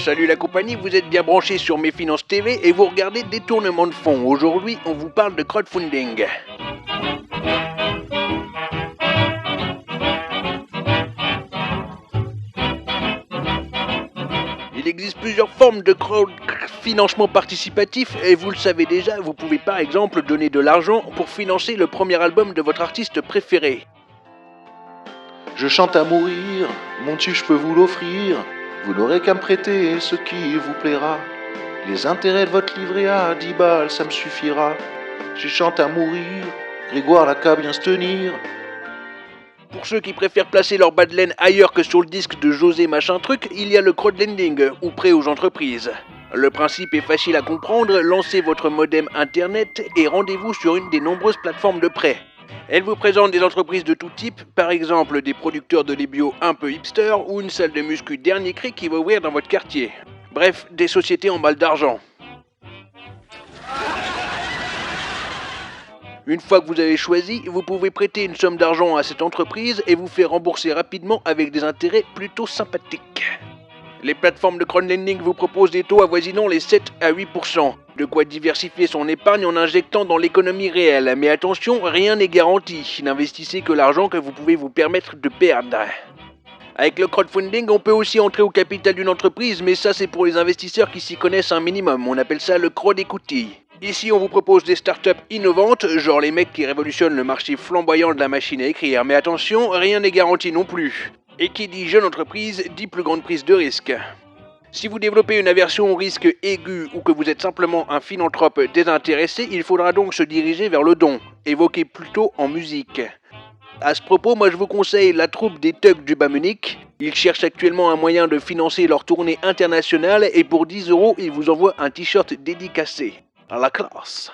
Salut la compagnie, vous êtes bien branchés sur Mes Finances TV et vous regardez Détournement de fonds. Aujourd'hui, on vous parle de crowdfunding. Il existe plusieurs formes de financement participatif et vous le savez déjà, vous pouvez par exemple donner de l'argent pour financer le premier album de votre artiste préféré. Je chante à mourir, mon tube je peux vous l'offrir. Vous n'aurez qu'à me prêter ce qui vous plaira. Les intérêts de votre livret A, 10 balles, ça me suffira. Je chante à mourir, Grégoire l'a qu'à bien se tenir. Pour ceux qui préfèrent placer leur bas de laine ailleurs que sur le disque de José machin truc, il y a le crowdlending, ou prêt aux entreprises. Le principe est facile à comprendre, lancez votre modem internet et rendez-vous sur une des nombreuses plateformes de prêt. Elle vous présente des entreprises de tout type, par exemple des producteurs de lait bio un peu hipster ou une salle de muscu dernier cri qui va ouvrir dans votre quartier. Bref, des sociétés en mal d'argent. Une fois que vous avez choisi, vous pouvez prêter une somme d'argent à cette entreprise et vous faire rembourser rapidement avec des intérêts plutôt sympathiques. Les plateformes de crowdlending vous proposent des taux avoisinant les 7 à 8%. De quoi diversifier son épargne en injectant dans l'économie réelle. Mais attention, rien n'est garanti. N'investissez que l'argent que vous pouvez vous permettre de perdre. Avec le crowdfunding, on peut aussi entrer au capital d'une entreprise, mais ça c'est pour les investisseurs qui s'y connaissent un minimum. On appelle ça le crowd equity. Ici, on vous propose des startups innovantes, genre les mecs qui révolutionnent le marché flamboyant de la machine à écrire. Mais attention, rien n'est garanti non plus. Et qui dit jeune entreprise, dit plus grande prise de risque. Si vous développez une aversion au risque aigu ou que vous êtes simplement un philanthrope désintéressé, il faudra donc se diriger vers le don, évoqué plutôt en musique. À ce propos, moi je vous conseille la troupe des Thugs du Bas-Munich. Ils cherchent actuellement un moyen de financer leur tournée internationale et pour 10 €, ils vous envoient un t-shirt dédicacé. À la classe.